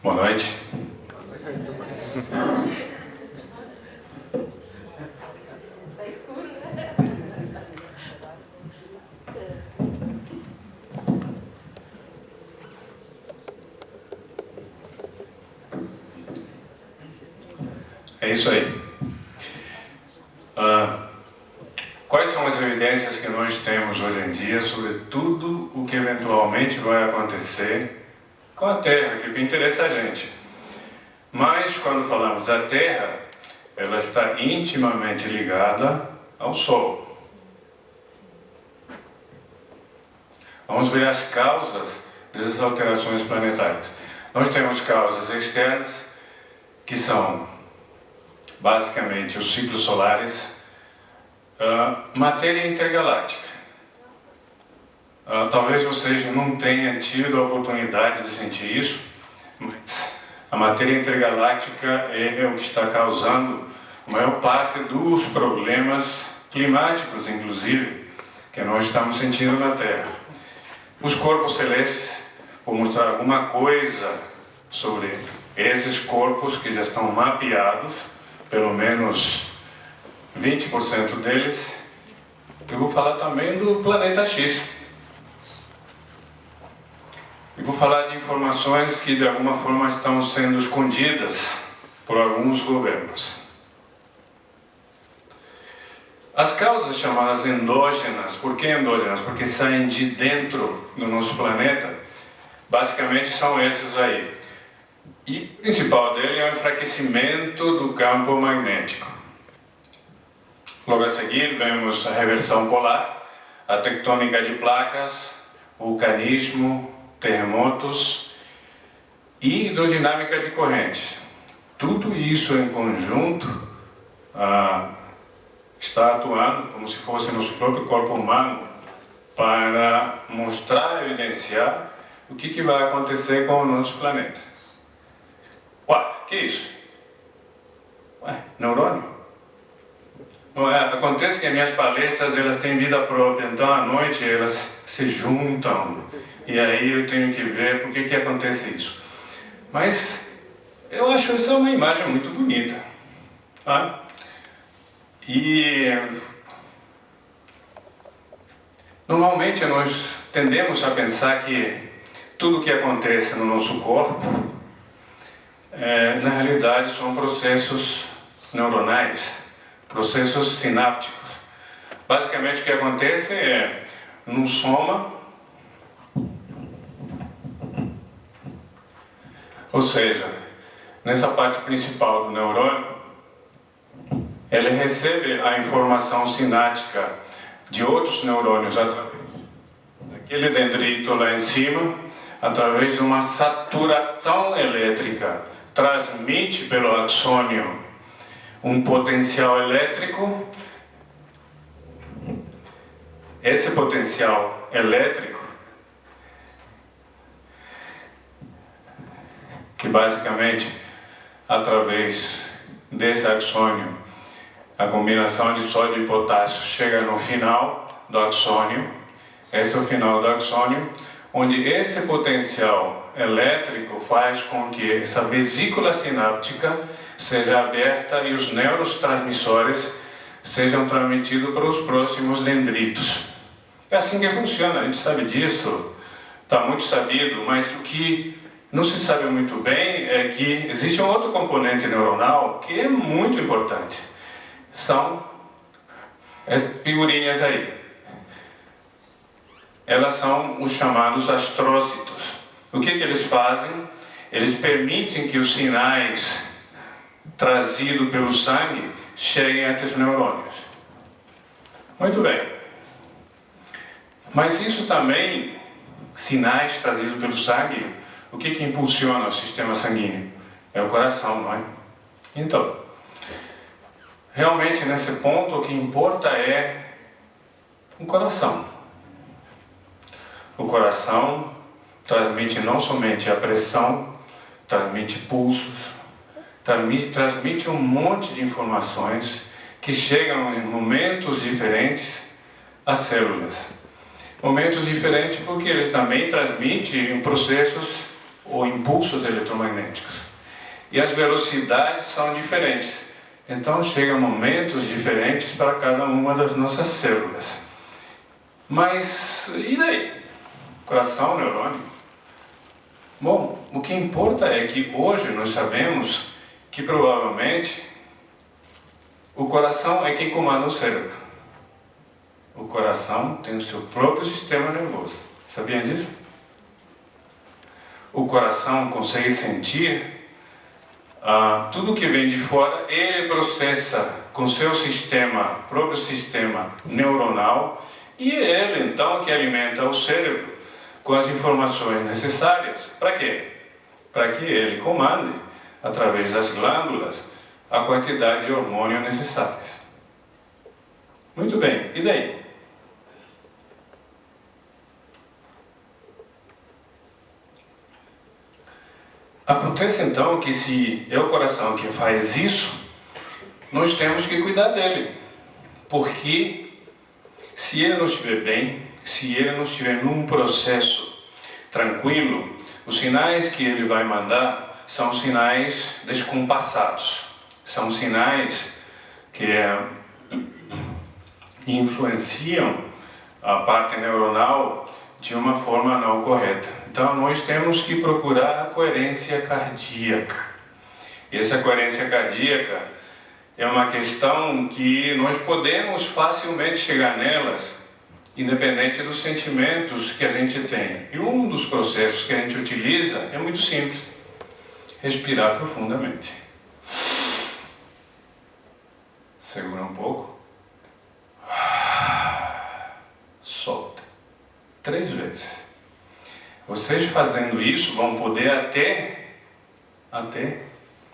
Boa noite. É isso aí. Quais são as evidências que nós temos hoje em dia sobre tudo o que eventualmente vai acontecer com a Terra, que interessa a gente? Mas quando falamos da Terra, ela está intimamente ligada ao Sol. Vamos ver as causas dessas alterações planetárias. Nós temos causas externas, que são basicamente os ciclos solares, matéria intergaláctica. Talvez vocês não tenham tido a oportunidade de sentir isso, mas a matéria intergaláctica é o que está causando a maior parte dos problemas climáticos, inclusive, que nós estamos sentindo na Terra. Os corpos celestes, vou mostrar alguma coisa sobre esses corpos que já estão mapeados, pelo menos 20% deles. Eu vou falar também do planeta X. E vou falar de informações que de alguma forma estão sendo escondidas por alguns governos. As causas chamadas endógenas, por que endógenas? Porque saem de dentro do nosso planeta, basicamente são esses aí. E o principal dele é o enfraquecimento do campo magnético. Logo a seguir vemos a reversão polar, a tectônica de placas, vulcanismo, terremotos e hidrodinâmica de correntes. Tudo isso em conjunto está atuando como se fosse nosso próprio corpo humano para mostrar, evidenciar o que vai acontecer com o nosso planeta. Ué, que isso? Ué, neurônio? Não é? Acontece que as minhas palestras elas têm vida própria, então à noite elas se juntam e aí eu tenho que ver por que acontece isso. Mas eu acho isso uma imagem muito bonita. Tá? E normalmente nós tendemos a pensar que tudo o que acontece no nosso corpo, na realidade são processos neuronais, processos sinápticos. Basicamente o que acontece é no soma, ou seja, nessa parte principal do neurônio, ele recebe a informação sináptica de outros neurônios através daquele dendrito lá em cima, através de uma saturação elétrica, transmite pelo axônio um potencial elétrico. Esse potencial elétrico, que basicamente através desse axônio, a combinação de sódio e potássio chega no final do axônio. Esse é o final do axônio, onde esse potencial elétrico faz com que essa vesícula sináptica seja aberta e os neurotransmissores sejam transmitidos para os próximos dendritos. É assim que funciona, a gente sabe disso, está muito sabido, mas o que não se sabe muito bem é que existe um outro componente neuronal que é muito importante. São as figurinhas aí. Elas são os chamados astrócitos. O que eles fazem? Eles permitem que os sinais trazidos pelo sangue cheguem até os neurônios. Muito bem. Mas isso também, sinais trazidos pelo sangue, o que impulsiona o sistema sanguíneo? É o coração, não é? Então, realmente nesse ponto o que importa é o coração. O coração transmite não somente a pressão, transmite pulsos, transmite um monte de informações que chegam em momentos diferentes às células. Momentos diferentes porque eles também transmitem processos ou impulsos eletromagnéticos. E as velocidades são diferentes. Então chegam momentos diferentes para cada uma das nossas células. Mas e daí? Coração, neurônio? Bom, o que importa é que hoje nós sabemos que provavelmente o coração é quem comanda o cérebro. O coração tem o seu próprio sistema nervoso. Sabiam disso? O coração consegue sentir tudo que vem de fora, ele processa com seu próprio sistema neuronal, e é ele então que alimenta o cérebro com as informações necessárias. Para quê? Para que ele comande, através das glândulas, a quantidade de hormônio necessários. Muito bem, e daí? Acontece então que se é o coração que faz isso, nós temos que cuidar dele. Porque se ele não estiver bem, se ele não estiver num processo tranquilo, os sinais que ele vai mandar são sinais descompassados. São sinais que influenciam a parte neuronal de uma forma não correta. Então nós temos que procurar a coerência cardíaca. E essa coerência cardíaca é uma questão que nós podemos facilmente chegar nelas, independente dos sentimentos que a gente tem. E um dos processos que a gente utiliza é muito simples: respirar profundamente. Segura um pouco. Solta. 3 vezes. Vocês fazendo isso vão poder até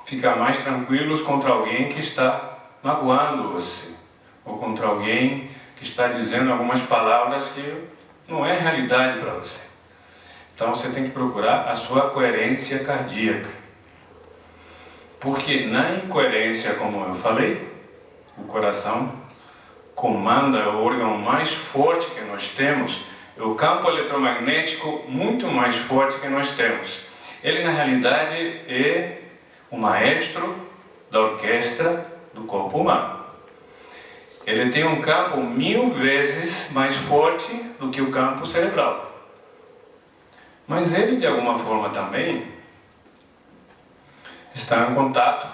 ficar mais tranquilos contra alguém que está magoando você, ou contra alguém que está dizendo algumas palavras que não é realidade para você. Então você tem que procurar a sua coerência cardíaca. Porque na incoerência, como eu falei, o coração comanda, é o órgão mais forte que nós temos, é o campo eletromagnético muito mais forte que nós temos. Ele na realidade é o maestro da orquestra do corpo humano. Ele tem um campo 1000 vezes mais forte do que o campo cerebral. Mas ele de alguma forma também está em contato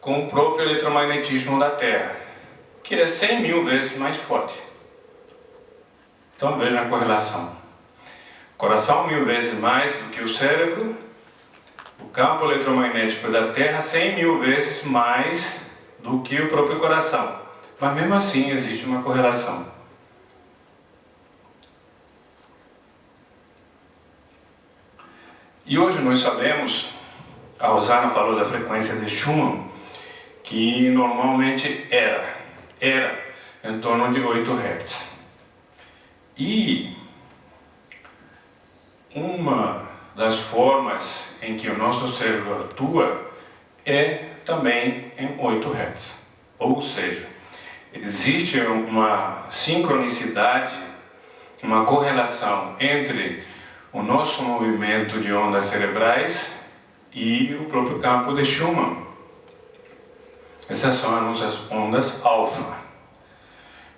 com o próprio eletromagnetismo da Terra, que é 100.000 vezes mais forte. Então veja a correlação. Coração 1000 vezes mais do que o cérebro, o campo eletromagnético da Terra 100.000 vezes mais do que o próprio coração. Mas mesmo assim existe uma correlação. E hoje nós sabemos, a Rosana falou da frequência de Schumann, que normalmente era em torno de 8 Hz. E uma das formas em que o nosso cérebro atua é também em 8 Hz. Ou seja, existe uma sincronicidade, uma correlação entre o nosso movimento de ondas cerebrais e o próprio campo de Schumann. Essas são as nossas ondas alfa.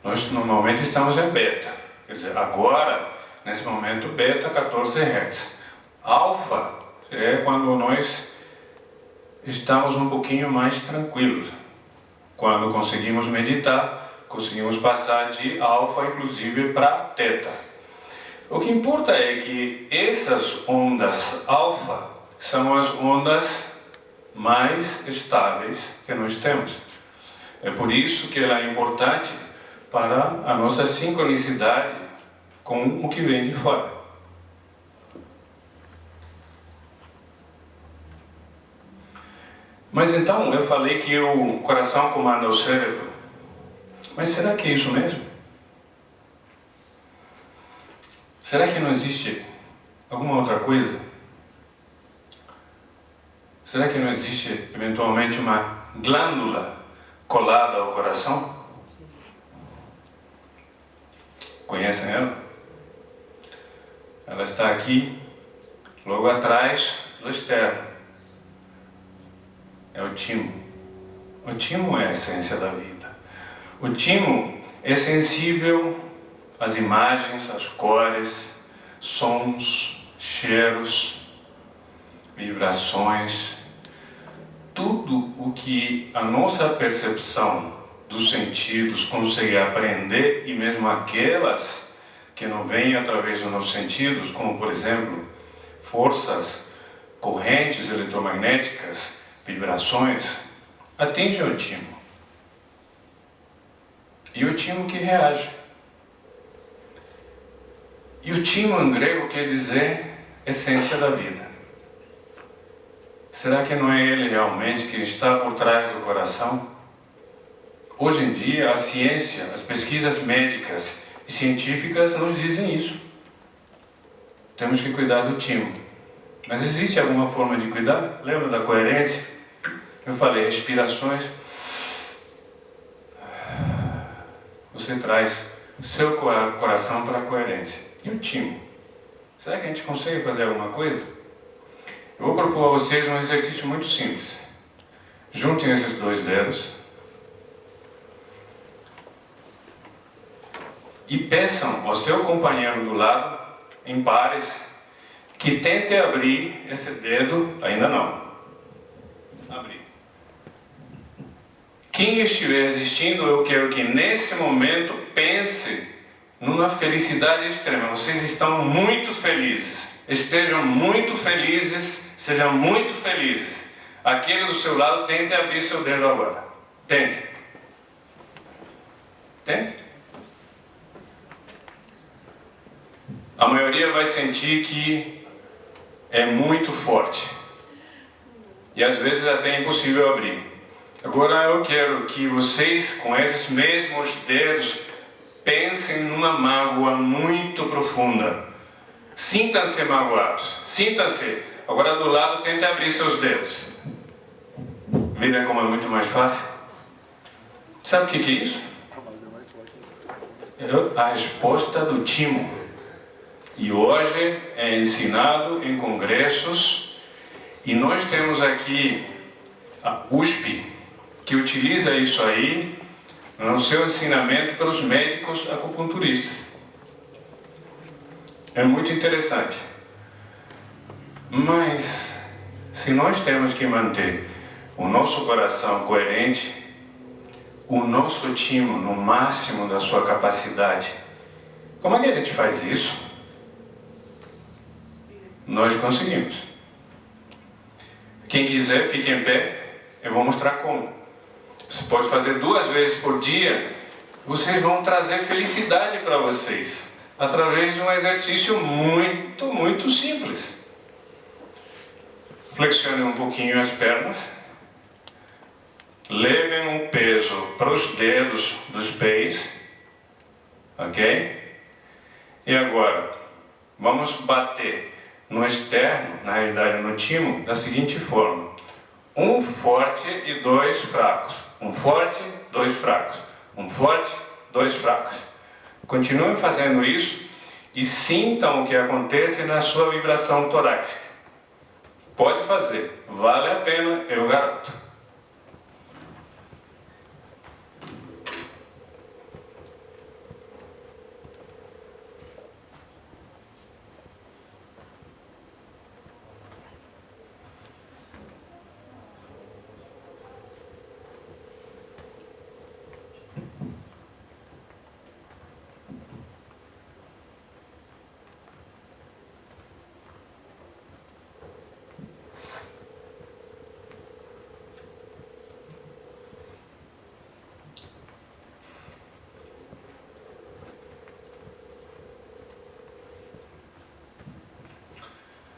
Nós normalmente estamos em beta. Quer dizer, agora, nesse momento, beta 14 Hz. Alfa é quando nós estamos um pouquinho mais tranquilos. Quando conseguimos meditar, conseguimos passar de alfa, inclusive, para teta. O que importa é que essas ondas alfa são as ondas mais estáveis que nós temos. É por isso que ela é importante para a nossa sincronicidade com o que vem de fora. Mas então eu falei que o coração comanda o cérebro. Mas será que é isso mesmo? Será que não existe alguma outra coisa? Será que não existe eventualmente uma glândula colada ao coração? Conhecem ela? Ela está aqui, logo atrás do externo. É o timo. O timo é a essência da vida. O timo é sensível às imagens, às cores, sons, cheiros, vibrações, tudo o que a nossa percepção dos sentidos consegue aprender, e mesmo aquelas que não vêm através dos nossos sentidos, como por exemplo, forças, correntes eletromagnéticas, vibrações, atingem o timo. E o timo que reage. E o timo em grego quer dizer essência da vida. Será que não é ele realmente que está por trás do coração? Hoje em dia, a ciência, as pesquisas médicas e científicas nos dizem isso. Temos que cuidar do timo. Mas existe alguma forma de cuidar? Lembra da coerência? Eu falei, respirações. Você traz seu coração para a coerência. E o timo? Será que a gente consegue fazer alguma coisa? Eu vou propor a vocês um exercício muito simples. Juntem esses dois dedos e peçam ao seu companheiro do lado, em pares, que tente abrir esse dedo. Ainda não. Abrir. Quem estiver resistindo, eu quero que nesse momento pense numa felicidade extrema. Vocês estão muito felizes. Estejam muito felizes. Sejam muito felizes. Aquele do seu lado, tente abrir seu dedo agora. Tente. Tente. A maioria vai sentir que é muito forte. E às vezes até é impossível abrir. Agora eu quero que vocês, com esses mesmos dedos, pensem numa mágoa muito profunda. Sintam-se magoados. Sintam-se. Agora do lado, tente abrir seus dedos. Viram como é muito mais fácil? Sabe o que é isso? É a resposta do timo. E hoje é ensinado em congressos. E nós temos aqui a USP, que utiliza isso aí no seu ensinamento pelos médicos acupunturistas. É muito interessante. Mas, se nós temos que manter o nosso coração coerente, o nosso timo no máximo da sua capacidade, como é que a gente faz isso? Nós conseguimos. Quem quiser, fique em pé. Eu vou mostrar como. Você pode fazer 2 vezes por dia. Vocês vão trazer felicidade para vocês, através de um exercício muito, muito simples. Flexione um pouquinho as pernas. Levem um peso para os dedos dos pés. Ok? E agora, vamos bater no externo, na realidade no timo, da seguinte forma. Um forte e 2 fracos. Um forte, 2 fracos. Um forte, 2 fracos. Continuem fazendo isso e sintam o que acontece na sua vibração torácica. Pode fazer, vale a pena, eu garanto.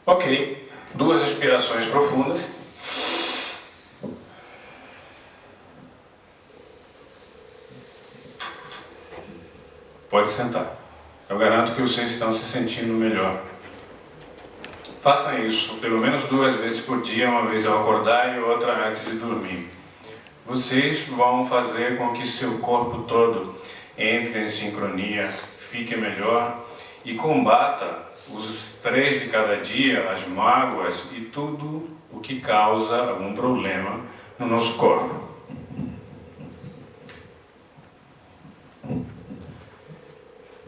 Ok, 2 respirações profundas. Pode sentar. Eu garanto que vocês estão se sentindo melhor. Façam isso pelo menos 2 vezes por dia, uma vez ao acordar e outra antes de dormir. Vocês vão fazer com que seu corpo todo entre em sincronia, fique melhor e combata os estresses de cada dia, as mágoas e tudo o que causa algum problema no nosso corpo.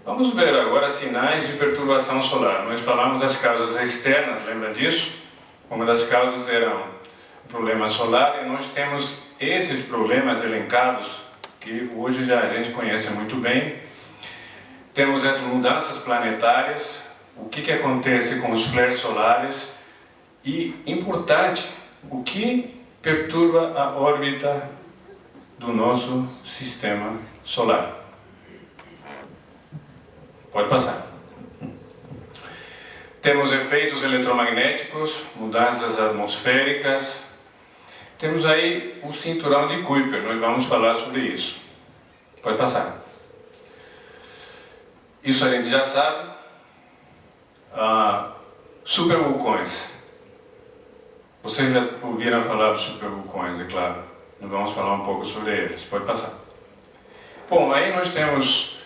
Vamos ver agora sinais de perturbação solar. Nós falamos das causas externas, lembra disso? Uma das causas era o problema solar, e nós temos esses problemas elencados, que hoje já a gente conhece muito bem. Temos as mudanças planetárias, o que acontece com os flares solares, e, importante, o que perturba a órbita do nosso sistema solar. Pode passar. Temos efeitos eletromagnéticos, mudanças atmosféricas. Temos aí o cinturão de Kuiper, nós vamos falar sobre isso. Pode passar. Isso a gente já sabe. Supervulcões. Vocês já ouviram falar dos supervulcões, é claro. Nós vamos falar um pouco sobre eles. Pode passar. Bom, aí nós temos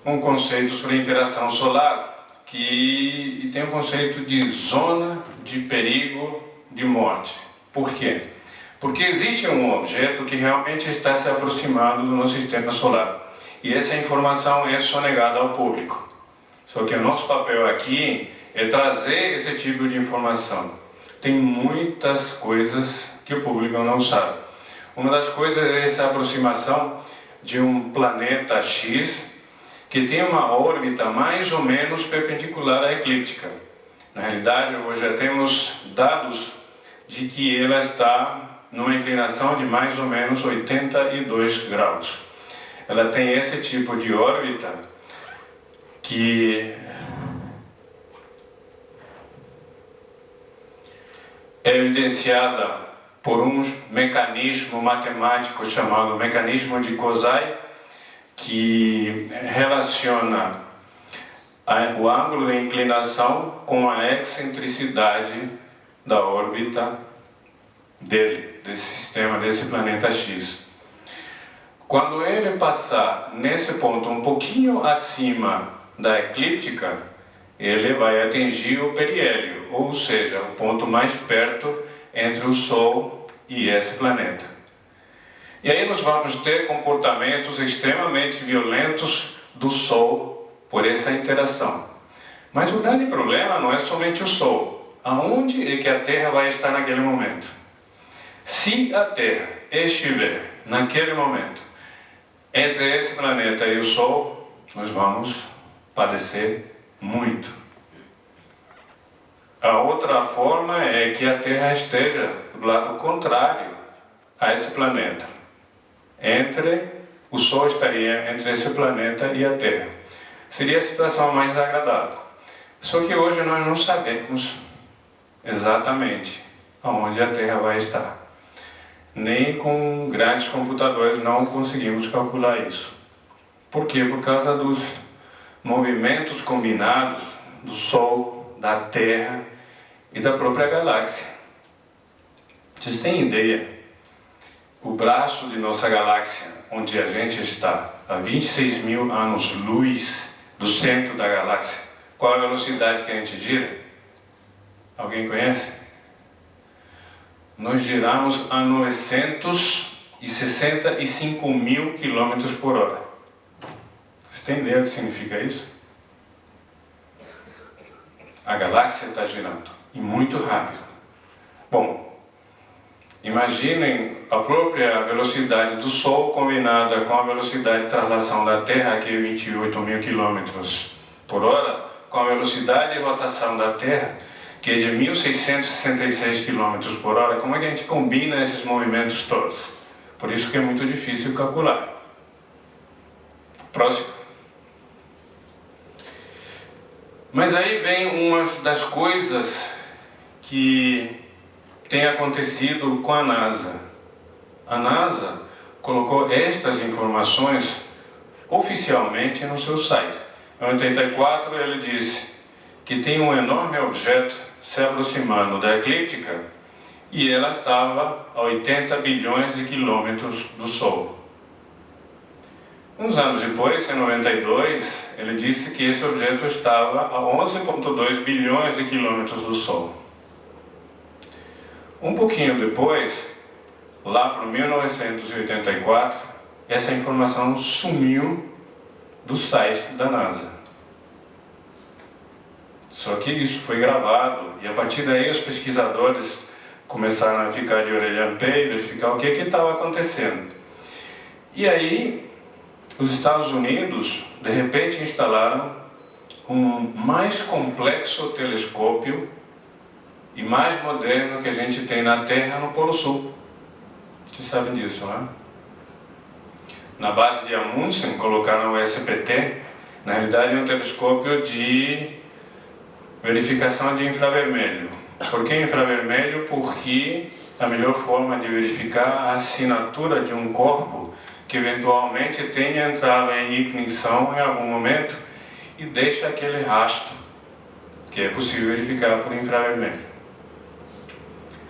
um conceito sobre interação solar, que tem um conceito de zona de perigo de morte. Por quê? Porque existe um objeto que realmente está se aproximando do nosso sistema solar, e essa informação é sonegada ao público. Só que o nosso papel aqui é trazer esse tipo de informação. Tem muitas coisas que o público não sabe. Uma das coisas é essa aproximação de um planeta X, que tem uma órbita mais ou menos perpendicular à eclíptica. Na realidade, hoje já temos dados de que ela está numa inclinação de mais ou menos 82 graus. Ela tem esse tipo de órbita que é evidenciada por um mecanismo matemático chamado mecanismo de Kozai, que relaciona o ângulo de inclinação com a excentricidade da órbita desse sistema, desse planeta X. Quando ele passar nesse ponto um pouquinho acima da eclíptica, ele vai atingir o periélio, ou seja, o ponto mais perto entre o Sol e esse planeta. E aí nós vamos ter comportamentos extremamente violentos do Sol por essa interação. Mas o grande problema não é somente o Sol. Aonde é que a Terra vai estar naquele momento? Se a Terra estiver naquele momento entre esse planeta e o Sol, nós vamos padecer muito. A outra forma é que a Terra esteja do lado contrário a esse planeta. O Sol estaria entre esse planeta e a Terra. Seria a situação mais agradável. Só que hoje nós não sabemos exatamente aonde a Terra vai estar. Nem com grandes computadores não conseguimos calcular isso. Por quê? Por causa dos movimentos combinados do Sol, da Terra e da própria galáxia. Vocês têm ideia? O braço de nossa galáxia, onde a gente está, a 26 mil anos-luz do centro da galáxia, qual a velocidade que a gente gira? Alguém conhece? Nós giramos a 965 mil quilômetros por hora. Vocês têm ideia do que significa isso? A galáxia está girando, e muito rápido. Bom, imaginem a própria velocidade do Sol combinada com a velocidade de traslação da Terra, que é 28 mil quilômetros por hora, com a velocidade de rotação da Terra, que é de 1.666 km por hora. Como é que a gente combina esses movimentos todos? Por isso que é muito difícil calcular. Próximo. Mas aí vem uma das coisas que tem acontecido com a NASA. A NASA colocou estas informações oficialmente no seu site. Em 84 ele disse que tem um enorme objeto se aproximando da eclíptica e ela estava a 80 bilhões de quilômetros do Sol. Uns anos depois, em 92, ele disse que esse objeto estava a 11,2 bilhões de quilômetros do Sol. Um pouquinho depois, lá para 1984, essa informação sumiu do site da NASA. Só que isso foi gravado e a partir daí os pesquisadores começaram a ficar de orelha em pé e verificar o que estava acontecendo. E aí, os Estados Unidos, de repente, instalaram um mais complexo telescópio e mais moderno que a gente tem na Terra no Polo Sul. Vocês sabem disso, né? Na base de Amundsen, colocaram o SPT, na realidade é um telescópio de verificação de infravermelho. Por que infravermelho? Porque a melhor forma de verificar a assinatura de um corpo que eventualmente tenha entrado em ignição em algum momento e deixa aquele rastro, que é possível verificar por infravermelho.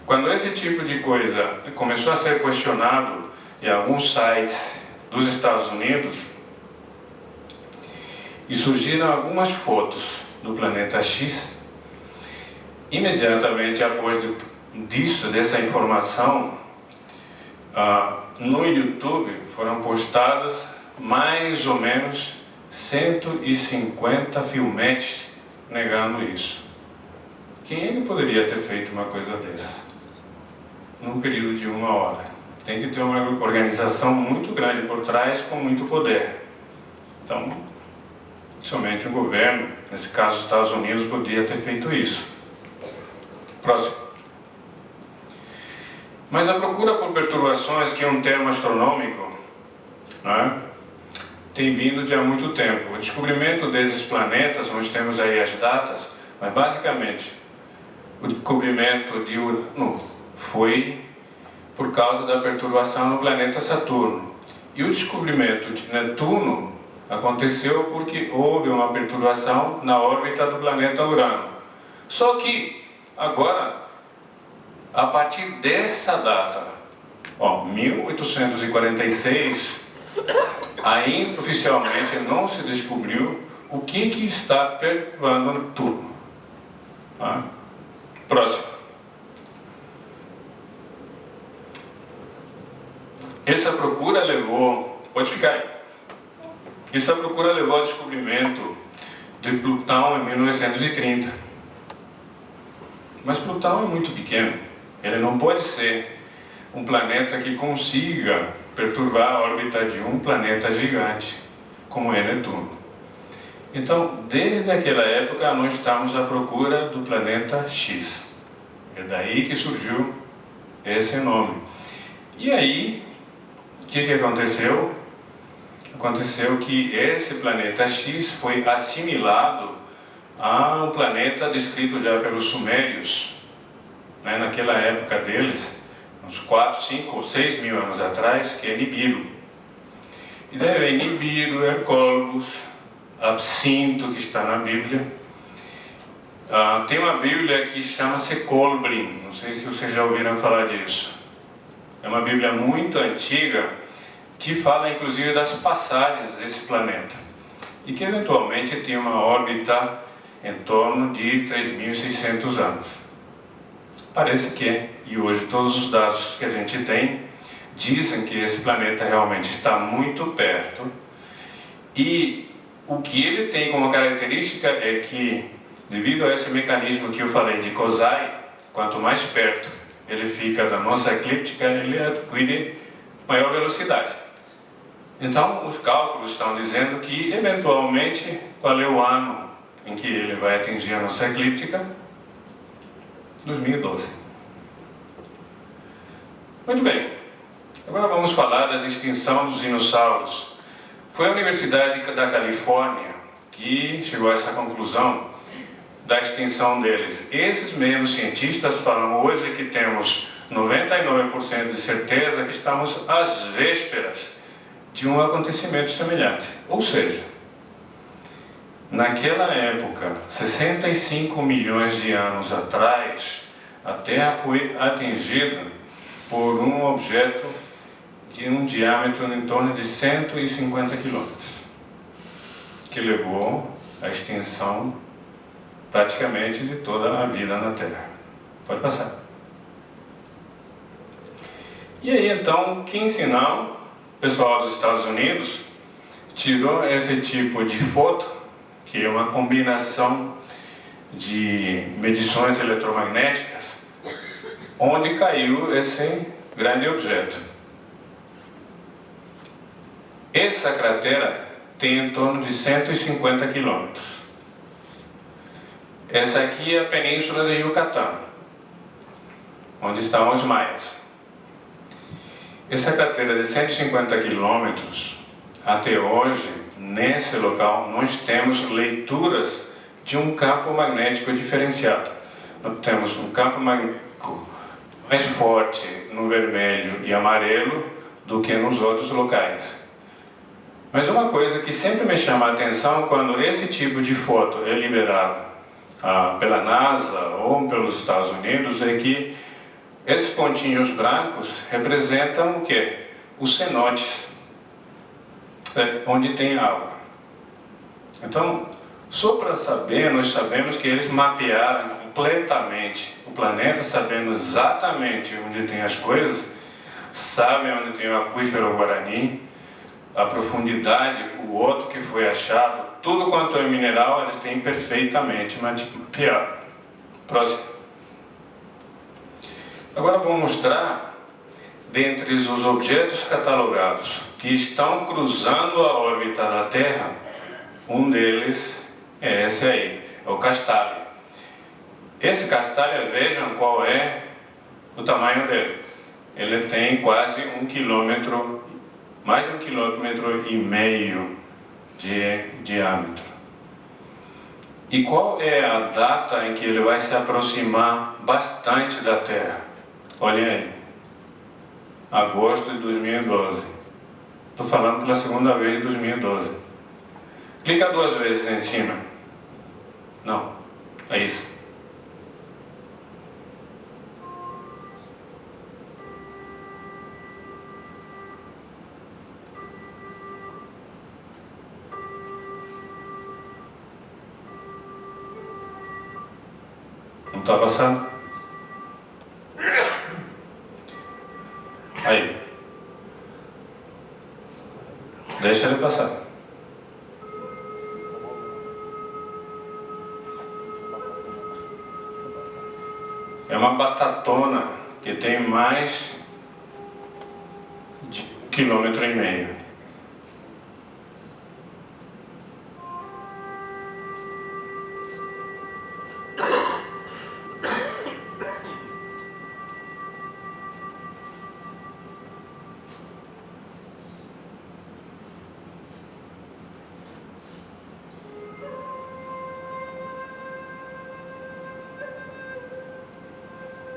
Quando esse tipo de coisa começou a ser questionado em alguns sites dos Estados Unidos, e surgiram algumas fotos do planeta X, imediatamente após dessa informação, no YouTube foram postadas mais ou menos 150 filmetes negando isso. Quem é que poderia ter feito uma coisa dessa? Num período de 1 hora. Tem que ter uma organização muito grande por trás, com muito poder. Então, somente o governo, nesse caso os Estados Unidos, poderia ter feito isso. Próximo. Mas a procura por perturbações, que é um termo astronômico, né, tem vindo de há muito tempo. O descobrimento desses planetas, nós temos aí as datas, mas basicamente o descobrimento de Urano foi por causa da perturbação no planeta Saturno. E o descobrimento de Netuno aconteceu porque houve uma perturbação na órbita do planeta Urano. Só que agora, a partir dessa data, 1846, ainda oficialmente não se descobriu o que está perturbando Netuno. Tá? Próximo. Essa procura levou, pode ficar aí, essa procura levou ao descobrimento de Plutão em 1930. Mas Plutão é muito pequeno, ele não pode ser um planeta que consiga perturbar a órbita de um planeta gigante, como é Netuno. Então, desde aquela época, nós estamos à procura do planeta X. É daí que surgiu esse nome. E aí, o que aconteceu? Aconteceu que esse planeta X foi assimilado a um planeta descrito já pelos sumérios, né, naquela época deles, uns 4, 5 ou 6 mil anos atrás, que é Nibiru. E daí vem Nibiru, Hercólogos, Absinto, que está na Bíblia. Tem uma Bíblia que chama-se Kolbrin, não sei se vocês já ouviram falar disso. É uma Bíblia muito antiga, que fala inclusive das passagens desse planeta. E que eventualmente tem uma órbita em torno de 3.600 anos. Parece que, e hoje todos os dados que a gente tem, dizem que esse planeta realmente está muito perto. E o que ele tem como característica é que, devido a esse mecanismo que eu falei de Kozai, quanto mais perto ele fica da nossa eclíptica, ele adquire maior velocidade. Então, os cálculos estão dizendo que, eventualmente, qual é o ano em que ele vai atingir a nossa eclíptica? 2012. Muito bem. Agora vamos falar da extinção dos dinossauros. Foi a Universidade da Califórnia que chegou a essa conclusão da extinção deles. Esses mesmos cientistas falam hoje que temos 99% de certeza que estamos às vésperas de um acontecimento semelhante. Ou seja, naquela época, 65 milhões de anos atrás, a Terra foi atingida por um objeto de um diâmetro em torno de 150 quilômetros. que levou à extinção praticamente de toda a vida na Terra. Pode passar. E aí então, quinzenal, o pessoal dos Estados Unidos tirou esse tipo de foto, que é uma combinação de medições eletromagnéticas, onde caiu esse grande objeto. Essa cratera tem em torno de 150 quilômetros. Essa aqui é a península de Yucatán, onde estão os maias. Essa cratera de 150 quilômetros, até hoje, nesse local, nós temos leituras de um campo magnético diferenciado. Nós temos um campo magnético mais forte no vermelho e amarelo do que nos outros locais. Mas uma coisa que sempre me chama a atenção quando esse tipo de foto é liberado pela NASA ou pelos Estados Unidos é que esses pontinhos brancos representam o quê? Os cenotes, onde tem água. Então, só para saber, nós sabemos que eles mapearam completamente o planeta, sabendo exatamente onde tem as coisas, sabem onde tem o aquífero Guarani, a profundidade, o outro que foi achado, tudo quanto é mineral, eles têm perfeitamente mapeado. Próximo. Agora vou mostrar, dentre os objetos catalogados que estão cruzando a órbita da Terra, um deles é esse aí, é o Castalho. Esse Castalho, vejam qual é o tamanho dele. Ele tem quase 1 quilômetro, mais de 1,5 quilômetro de diâmetro. E qual é a data em que ele vai se aproximar bastante da Terra? Olhem aí, agosto de 2012. Estou falando pela segunda vez de 2012. Clica 2 vezes em cima. Não, é isso. Não está passando? Aí. Deixa ele passar. É uma batatona que tem mais de 1,5 quilômetro.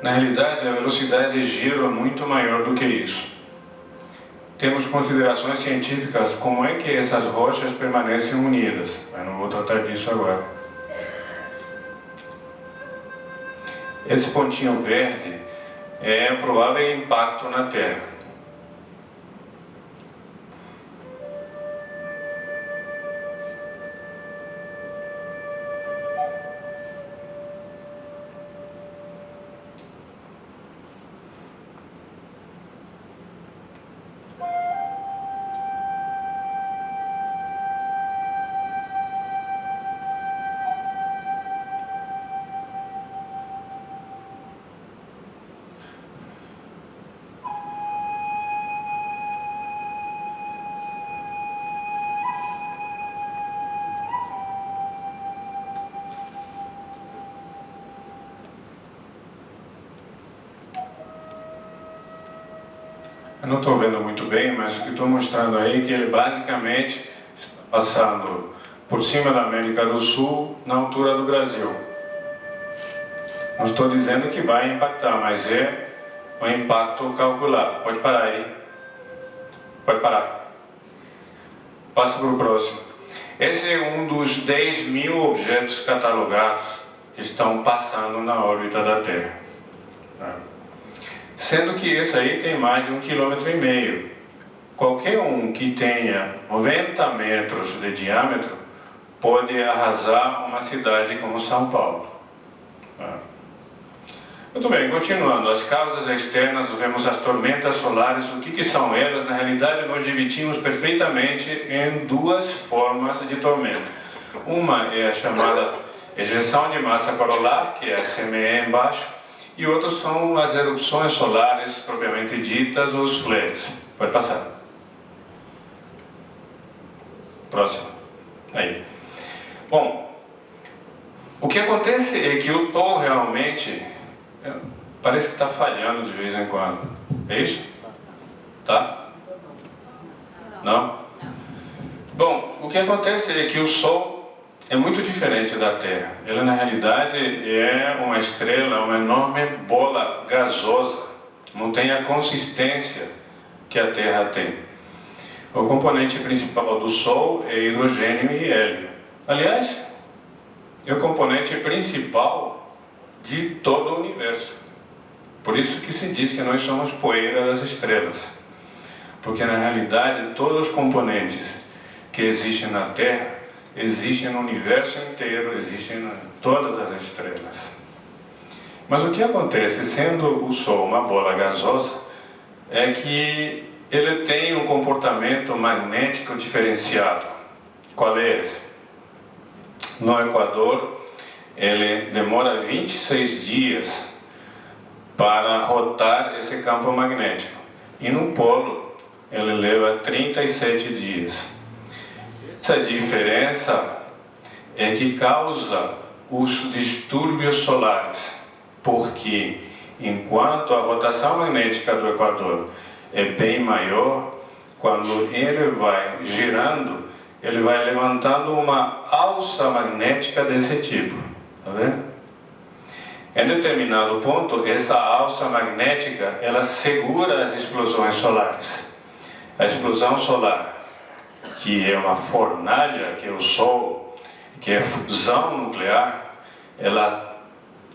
Na realidade, a velocidade de giro é muito maior do que isso. Temos considerações científicas como é que essas rochas permanecem unidas, mas não vou tratar disso agora. Esse pontinho verde é provável impacto na Terra. Eu não estou vendo muito bem, mas o que estou mostrando aí é que ele basicamente está passando por cima da América do Sul, na altura do Brasil. Não estou dizendo que vai impactar, mas é um impacto calculado. Pode parar aí. Pode parar. Passa para o próximo. Esse é um dos 10.000 objetos catalogados que estão passando na órbita da Terra. Sendo que esse aí tem mais de 1,5 quilômetro. Qualquer um que tenha 90 metros de diâmetro pode arrasar uma cidade como São Paulo. Muito bem, continuando. As causas externas, vemos as tormentas solares. O que são elas? Na realidade, nós dividimos perfeitamente em duas formas de tormenta. Uma é a chamada ejeção de massa corolar, que é a CME embaixo, e outras são as erupções solares propriamente ditas, os flares. Pode passar. Próximo. Aí. Bom, o que acontece é que o Sol realmente parece que está falhando de vez em quando. É isso? Tá? Não? Bom, o que acontece é que o Sol é muito diferente da Terra. Ele, na realidade, é uma estrela, uma enorme bola gasosa. Não tem a consistência que a Terra tem. O componente principal do Sol é hidrogênio e hélio. Aliás, é o componente principal de todo o universo. Por isso que se diz que nós somos poeira das estrelas. Porque na realidade todos os componentes que existem na Terra existem no universo inteiro, existem em todas as estrelas. Mas o que acontece, sendo o Sol uma bola gasosa, é que ele tem um comportamento magnético diferenciado. Qual é esse? No Equador, ele demora 26 dias para rotar esse campo magnético. E no polo, ele leva 37 dias. Essa diferença é que causa os distúrbios solares, porque enquanto a rotação magnética do Equador é bem maior, quando ele vai girando, ele vai levantando uma alça magnética desse tipo. Tá vendo? Em determinado ponto, essa alça magnética, ela segura as explosões solares. A explosão solar, que é uma fornalha, que é o Sol, que é fusão nuclear, ela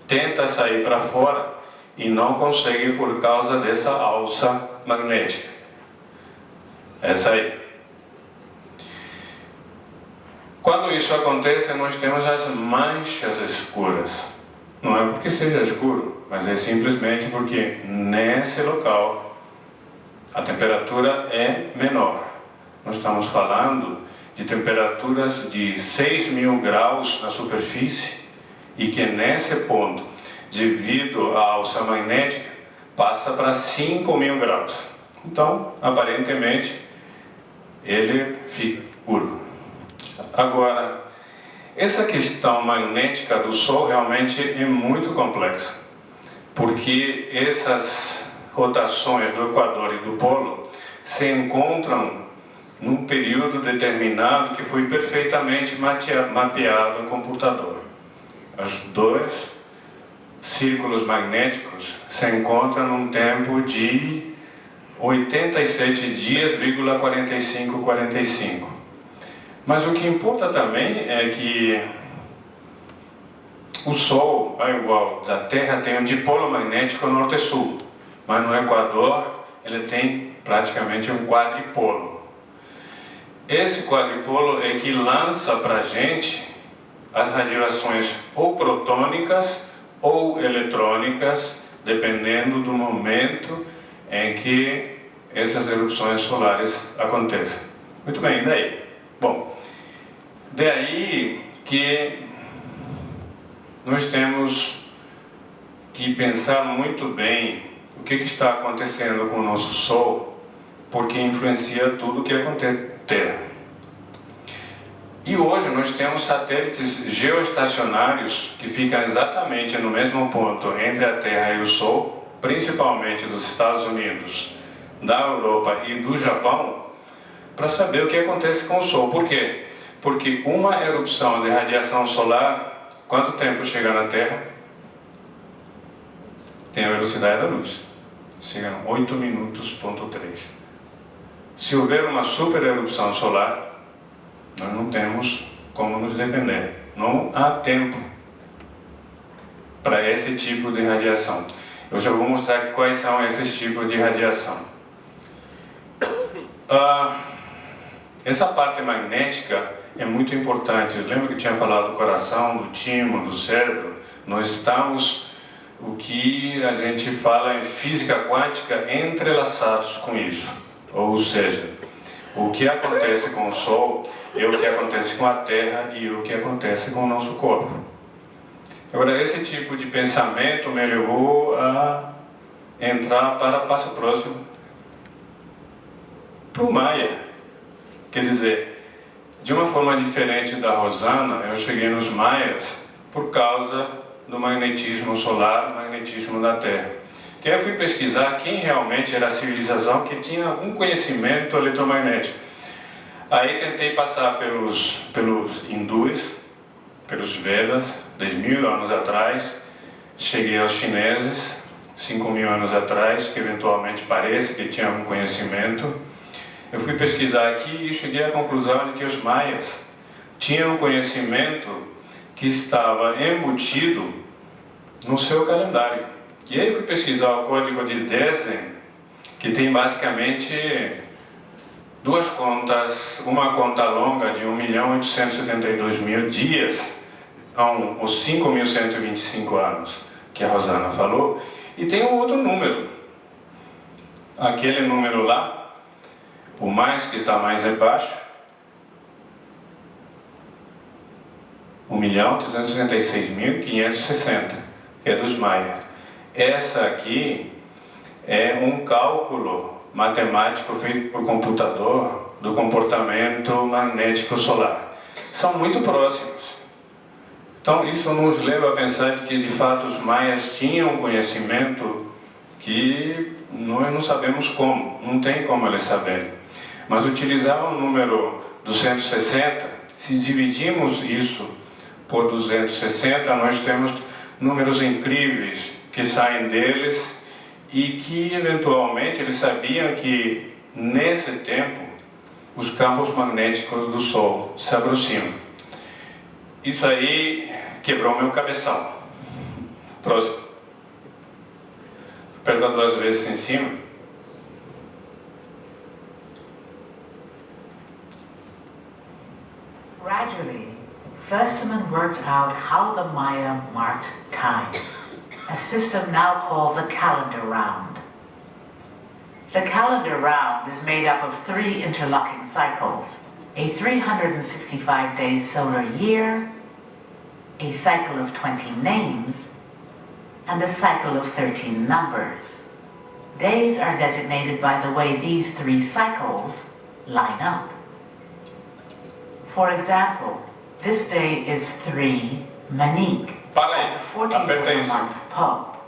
tenta sair para fora e não consegue por causa dessa alça magnética. Essa aí. Quando isso acontece, nós temos as manchas escuras. Não é porque seja escuro, mas é simplesmente porque nesse local a temperatura é menor. Nós estamos falando de temperaturas de 6.000 graus na superfície e que nesse ponto, devido à alça magnética, passa para 5.000 graus. Então, aparentemente, ele fica escuro. Agora, essa questão magnética do Sol realmente é muito complexa, porque essas rotações do Equador e do Polo se encontram num período determinado que foi perfeitamente mapeado no computador. Os dois círculos magnéticos se encontram num tempo de 87 dias, 45. Mas o que importa também é que o Sol, ao igual da Terra, tem um dipolo magnético norte-sul, mas no Equador ele tem praticamente um quadripolo. Esse quadripolo é que lança para a gente as radiações ou protônicas ou eletrônicas, dependendo do momento em que essas erupções solares acontecem. Muito bem, daí? Bom, daí que nós temos que pensar muito bem o que está acontecendo com o nosso Sol, porque influencia tudo o que acontece na Terra. E hoje nós temos satélites geoestacionários que ficam exatamente no mesmo ponto entre a Terra e o Sol, principalmente dos Estados Unidos, da Europa e do Japão, para saber o que acontece com o Sol. Por quê? Porque uma erupção de radiação solar, quanto tempo chega na Terra? Tem a velocidade da luz. Chega a 8 minutos, ponto 3. Se houver uma super erupção solar, nós não temos como nos defender. Não há tempo para esse tipo de radiação. Eu já vou mostrar quais são esses tipos de radiação. Essa parte magnética é muito importante. Lembra que eu tinha falado do coração, do timo, do cérebro? Nós estamos, o que a gente fala em física quântica, entrelaçados com isso. Ou seja, o que acontece com o Sol é o que acontece com a Terra e o que acontece com o nosso corpo. Agora, esse tipo de pensamento me levou a entrar para o passo próximo, para o Maia. Quer dizer, de uma forma diferente da Rosana, eu cheguei nos Maias por causa do magnetismo solar, magnetismo da Terra. Que eu fui pesquisar quem realmente era a civilização que tinha algum conhecimento eletromagnético. Aí tentei passar pelos hindus, pelos Vedas, 10.000 anos atrás. Cheguei aos chineses, 5.000 anos atrás, que eventualmente parece que tinha algum conhecimento. Eu fui pesquisar aqui e cheguei à conclusão de que os maias tinham um conhecimento que estava embutido no seu calendário. E aí fui pesquisar o código de Desen, que tem basicamente duas contas, uma conta longa de 1.872.000 dias, são os 5.125 anos que a Rosana falou, e tem um outro número, aquele número lá, o mais que está mais abaixo, 1.366.560, que é dos maias. Essa aqui é um cálculo matemático feito por computador do comportamento magnético solar. São muito próximos. Então isso nos leva a pensar de que de fato os maias tinham um conhecimento que nós não sabemos como, não tem como eles saberem. Mas utilizar o número 260, se dividimos isso por 260, nós temos números incríveis que saem deles e que eventualmente eles sabiam que nesse tempo os campos magnéticos do Sol se aproximam. Isso aí quebrou meu cabeção. Próximo. Aperta 2 vezes em cima. Gradually, Firstman worked out how the Maya marked time, a system now called the calendar round. The calendar round is made up of 3 interlocking cycles, a 365-day solar year, a cycle of 20 names, and a cycle of 13 numbers. Days are designated by the way these 3 cycles line up. For example, this day is 3 Manik, the 14th month Pope.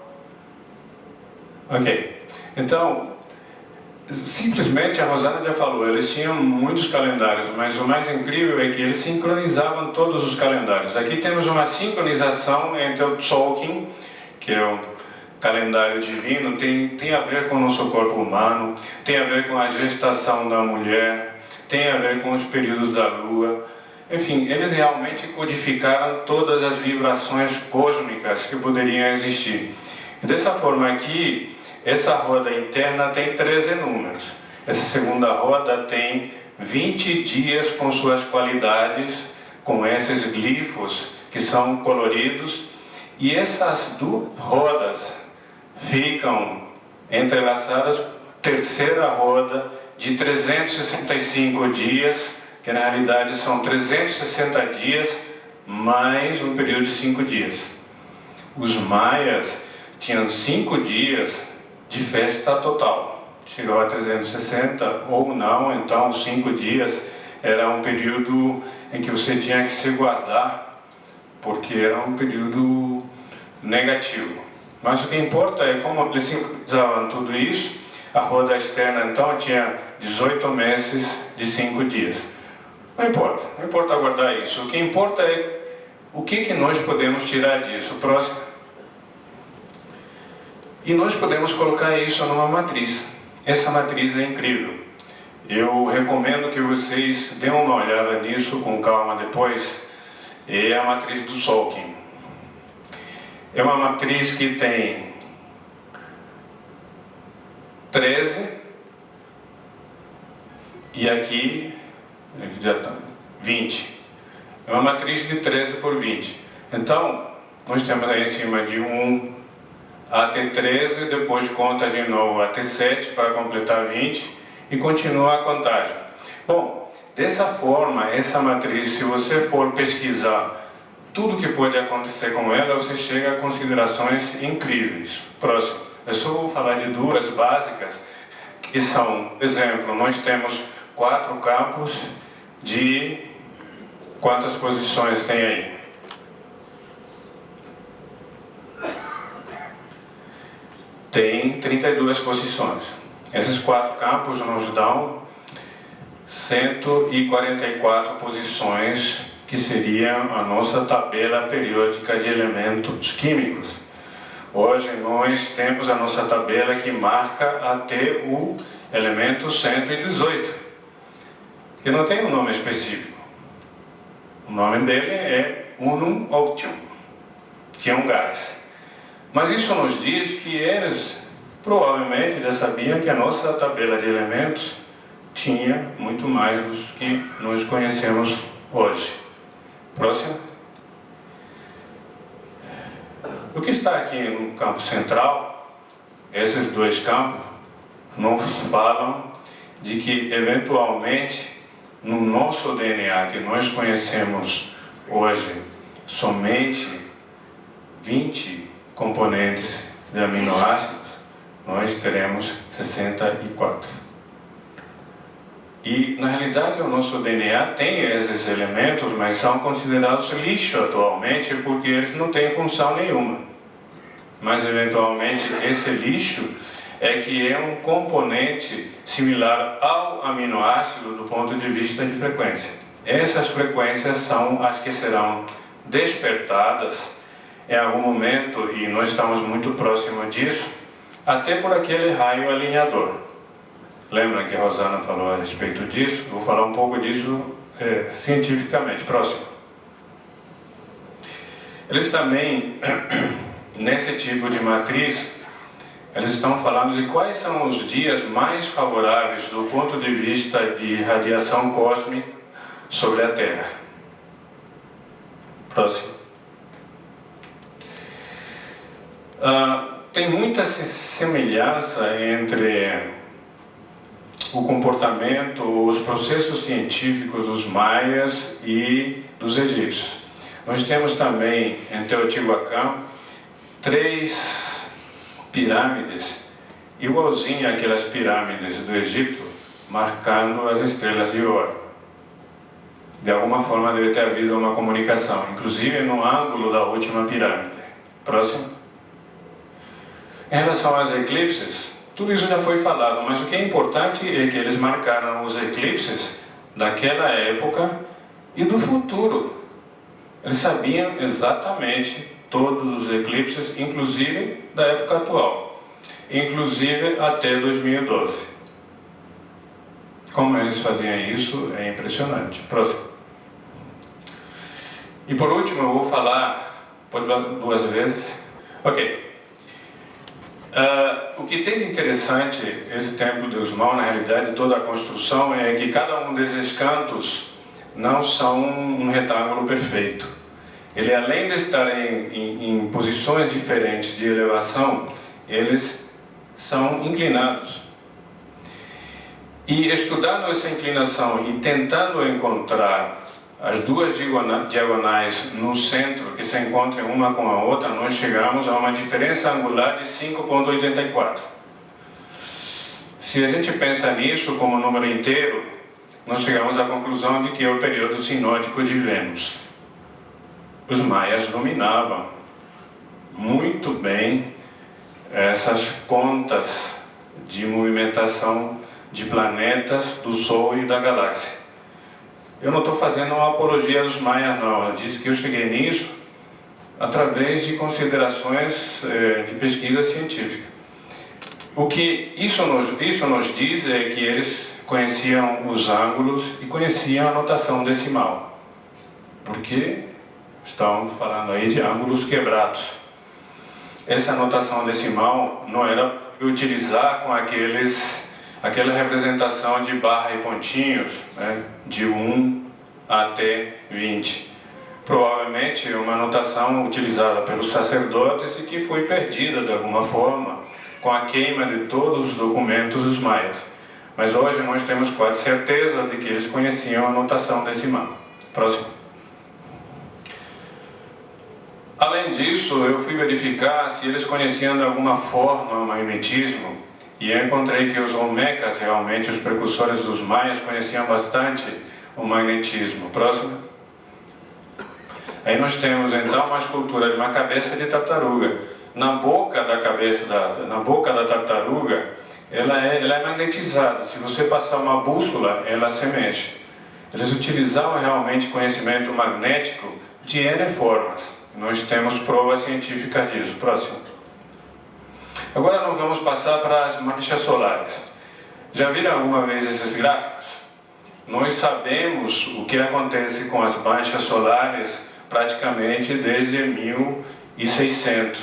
Ok. Então, simplesmente a Rosana já falou, eles tinham muitos calendários, mas o mais incrível é que eles sincronizavam todos os calendários. Aqui temos uma sincronização entre o Tzolk'in, que é o calendário divino, tem a ver com o nosso corpo humano, tem a ver com a gestação da mulher, tem a ver com os períodos da lua. Enfim, eles realmente codificaram todas as vibrações cósmicas que poderiam existir. E dessa forma aqui, essa roda interna tem 13 números. Essa segunda roda tem 20 dias com suas qualidades, com esses glifos que são coloridos. E essas duas rodas ficam entrelaçadas, terceira roda de 365 dias, que na realidade são 360 dias mais um período de 5 dias. Os maias tinham 5 dias de festa total. Chegou a 360 ou não, então 5 dias era um período em que você tinha que se guardar, porque era um período negativo. Mas o que importa é como eles sincronizavam tudo isso. A roda externa então tinha 18 meses de 5 dias. Não importa guardar isso. O que importa é o que nós podemos tirar disso. Próximo. E nós podemos colocar isso numa matriz. Essa matriz é incrível. Eu recomendo que vocês dêem uma olhada nisso com calma depois. É a matriz do Tzolk'in. É uma matriz que tem 13 e aqui já está 20. É uma matriz de 13 por 20. Então, nós temos aí em cima de 1 até 13, depois conta de novo até 7 para completar 20 e continua a contagem. Bom, dessa forma, essa matriz, se você for pesquisar tudo que pode acontecer com ela, você chega a considerações incríveis. Próximo. Eu só vou falar de duas básicas, que são, por exemplo, nós temos 4 campos de quantas posições tem aí? Tem 32 posições. Esses 4 campos nos dão 144 posições, que seria a nossa tabela periódica de elementos químicos. Hoje nós temos a nossa tabela que marca até o elemento 118, que não tem um nome específico. O nome dele é unum octium, que é um gás. Mas isso nos diz que eles provavelmente já sabiam que a nossa tabela de elementos tinha muito mais do que nós conhecemos hoje. Próximo. O que está aqui no campo central, esses dois campos, nos falam de que, eventualmente, no nosso DNA, que nós conhecemos hoje, somente 20 componentes de aminoácidos, nós teremos 64. E, na realidade, o nosso DNA tem esses elementos, mas são considerados lixo atualmente, porque eles não têm função nenhuma. Mas, eventualmente, esse lixo é que é um componente similar ao aminoácido do ponto de vista de frequência. Essas frequências são as que serão despertadas em algum momento, e nós estamos muito próximos disso, até por aquele raio alinhador. Lembra que a Rosana falou a respeito disso? Vou falar um pouco disso cientificamente. Próximo. Eles também, nesse tipo de matriz, eles estão falando de quais são os dias mais favoráveis do ponto de vista de radiação cósmica sobre a Terra. Próximo. Tem muita semelhança entre o comportamento, os processos científicos dos maias e dos egípcios. Nós temos também em Teotihuacan 3 pirâmides igualzinhas àquelas pirâmides do Egito, marcando as estrelas de ouro. De alguma forma deve ter havido uma comunicação, inclusive no ângulo da última pirâmide. Próximo. Em relação aos eclipses, tudo isso já foi falado, mas o que é importante é que eles marcaram os eclipses daquela época e do futuro. Eles sabiam exatamente todos os eclipses, inclusive da época atual, inclusive até 2012. Como eles faziam isso é impressionante. Próximo. E por último eu vou falar, pode falar 2 vezes? Ok. O que tem de interessante esse templo de Uxmal, na realidade, toda a construção, é que cada um desses cantos não são um retângulo perfeito. Ele, além de estar em posições diferentes de elevação, eles são inclinados. E estudando essa inclinação e tentando encontrar as 2 diagonais no centro, que se encontram uma com a outra, nós chegamos a uma diferença angular de 5,84. Se a gente pensa nisso como número inteiro, nós chegamos à conclusão de que é o período sinótico de Vênus. Os maias dominavam muito bem essas contas de movimentação de planetas, do Sol e da galáxia. Eu não estou fazendo uma apologia dos maias, não. Eu disse que eu cheguei nisso através de considerações de pesquisa científica. O que isso nos diz é que eles conheciam os ângulos e conheciam a notação decimal. Porque estão falando aí de ângulos quebrados. Essa notação decimal não era utilizar com aquela representação de barra e pontinhos, né, de 1 até 20. Provavelmente uma notação utilizada pelos sacerdotes e que foi perdida de alguma forma com a queima de todos os documentos dos maias. Mas hoje nós temos quase certeza de que eles conheciam a notação decimal. Próximo. Além disso, eu fui verificar se eles conheciam de alguma forma o magnetismo e eu encontrei que os olmecas, realmente os precursores dos maias, conheciam bastante o magnetismo. Próximo. Aí nós temos então uma escultura de uma cabeça de tartaruga. Na boca da cabeça, na boca da tartaruga, ela é magnetizada. Se você passar uma bússola, ela se mexe. Eles utilizavam realmente conhecimento magnético de N formas. Nós temos provas científicas disso. Próximo. Agora nós vamos passar para as manchas solares. Já viram alguma vez esses gráficos? Nós sabemos o que acontece com as manchas solares praticamente desde 1600,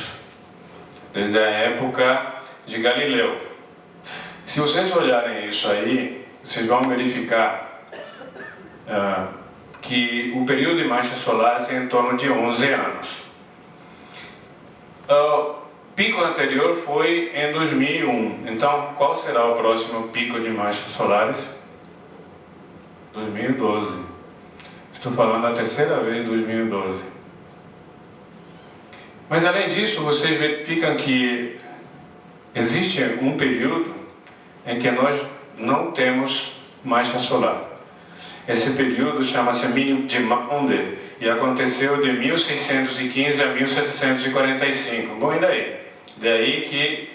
desde a época de Galileu. Se vocês olharem isso aí, vocês vão verificar que o período de manchas solares é em torno de 11 anos. O pico anterior foi em 2001. Então, qual será o próximo pico de manchas solares? 2012. Estou falando a terceira vez, 2012. Mas além disso, vocês verificam que existe um período em que nós não temos mancha solar. Esse período chama-se mínimo de Maunder e aconteceu de 1615 a 1745. Bom, e daí? Daí que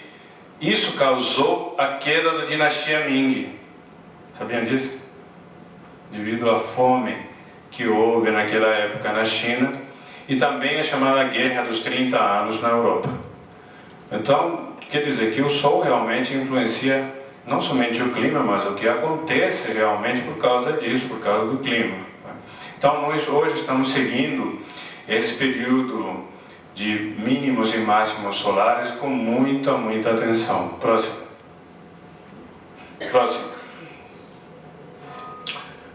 isso causou a queda da dinastia Ming. Sabiam disso? Devido à fome que houve naquela época na China e também a chamada Guerra dos 30 Anos na Europa. Então, quer dizer que o Sol realmente influencia não somente o clima, mas o que acontece realmente por causa disso, por causa do clima. Então, nós hoje estamos seguindo esse período de mínimos e máximos solares com muita atenção. Próximo. Próximo.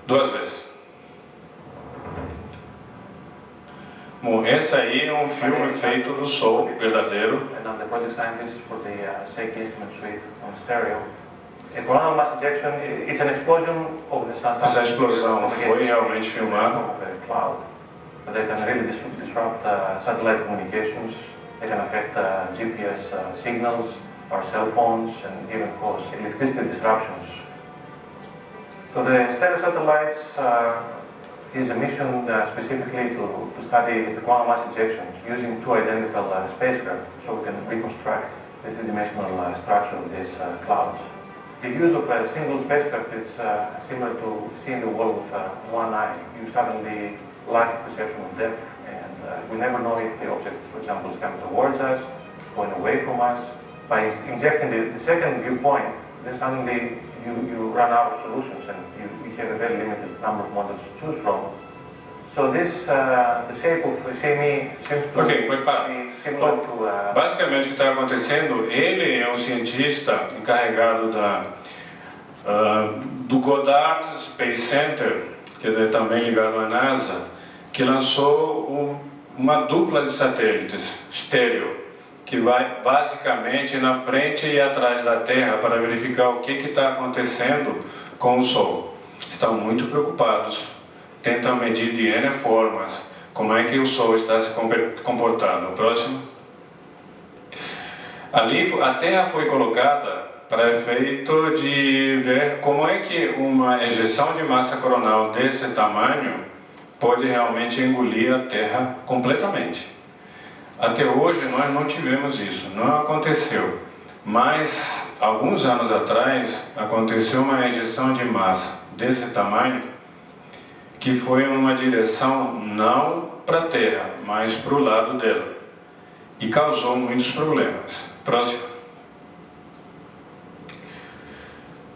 2 vezes. Bom, esse aí é um filme feito do Sol verdadeiro. And I'm the project scientist for the Seiki Instrument Suite on stereo. A coronal mass ejection, it's an explosion of the sun. Essa explosão foi realmente filmada. Of a cloud. They can really disrupt satellite communications. They can affect GPS signals, our cell phones, and even cause electricity disruptions. So the stereo satellites is a mission specifically to study the quantum mass ejections using 2 identical spacecraft, so we can reconstruct the 3-dimensional structure of these clouds. The use of a single spacecraft is similar to seeing the world with one eye. You suddenly lack perception of depth, and we never know if the object, for example, is coming towards us, going away from us. By injecting the second viewpoint, then suddenly you run out of solutions and you have a very limited number of models to choose from. So this, the shape of CME seems to be similar to... Basicamente o que está acontecendo, ele é um cientista encarregado do Goddard Space Center, que é também ligado à NASA, que lançou uma dupla de satélites estéreo, que vai basicamente na frente e atrás da Terra para verificar o que está acontecendo com o Sol. Estão muito preocupados, tentam medir de N formas como é que o Sol está se comportando. Próximo. Ali a Terra foi colocada para efeito de ver como é que uma ejeção de massa coronal desse tamanho pode realmente engolir a Terra completamente. Até hoje nós não tivemos isso, não aconteceu. Mas alguns anos atrás aconteceu uma ejeção de massa desse tamanho que foi em uma direção não para a Terra, mas para o lado dela. E causou muitos problemas. Próximo.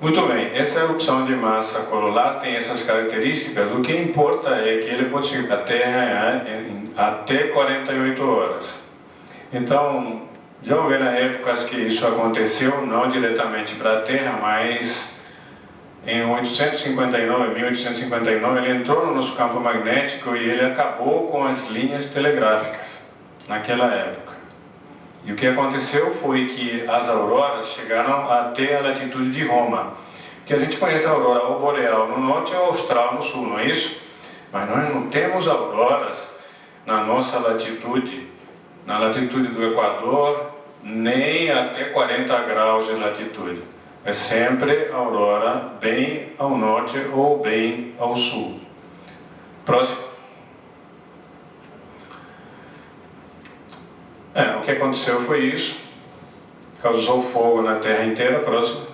Muito bem, essa erupção de massa corolar tem essas características. O que importa é que ele pode chegar à Terra em até 48 horas. Então, já houveram épocas que isso aconteceu, não diretamente para a Terra, mas em 1859, ele entrou no nosso campo magnético e ele acabou com as linhas telegráficas naquela época. E o que aconteceu foi que as auroras chegaram até a latitude de Roma, que a gente conhece a aurora ou boreal no norte ou austral no sul, não é isso? Mas nós não temos auroras na nossa latitude, na latitude do Equador, nem até 40 graus de latitude. É sempre aurora bem ao norte ou bem ao sul. Próximo. O que aconteceu foi isso. Causou fogo na Terra inteira. Próximo.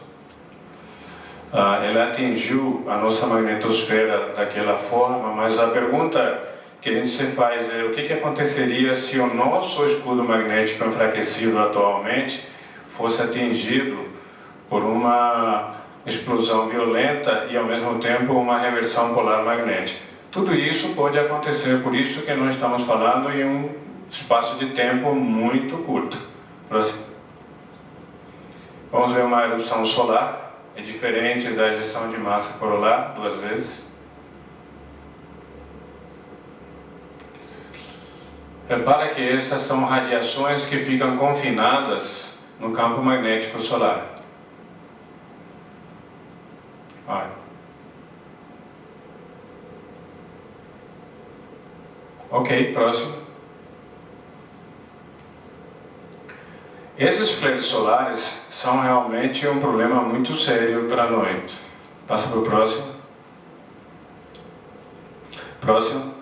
Ele atingiu a nossa magnetosfera daquela forma, mas a pergunta que a gente se faz é o que aconteceria se o nosso escudo magnético enfraquecido atualmente fosse atingido por uma explosão violenta e ao mesmo tempo uma reversão polar magnética. Tudo isso pode acontecer, por isso que nós estamos falando em um espaço de tempo muito curto. Próximo. Vamos ver uma erupção solar. É diferente da ejeção de massa corolar, 2 vezes. Repara que essas são radiações que ficam confinadas no campo magnético solar. Olha. Ok, próximo. Esses flares solares são realmente um problema muito sério para a noite. Passa para o próximo. Próximo.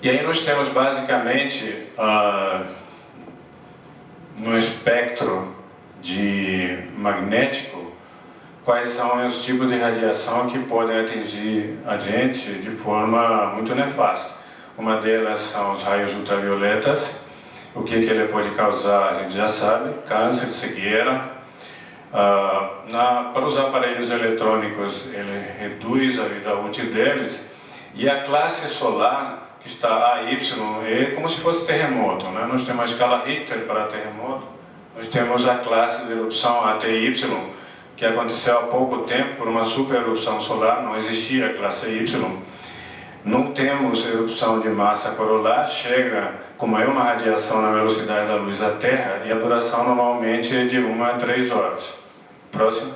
E aí nós temos basicamente no espectro de magnético quais são os tipos de radiação que podem atingir a gente de forma muito nefasta. Uma delas são os raios ultravioletas. O que ele pode causar, a gente já sabe: câncer, cegueira. Para os aparelhos eletrônicos, ele reduz a vida útil deles. E a classe solar, que está AY, é como se fosse terremoto, né? Nós temos a escala Richter para terremoto. Nós temos a classe de erupção ATY, que aconteceu há pouco tempo por uma super erupção solar, não existia a classe Y. Não temos erupção de massa corolar, chega com maior radiação na velocidade da luz à Terra e a duração normalmente é de 1 a 3 horas. Próximo.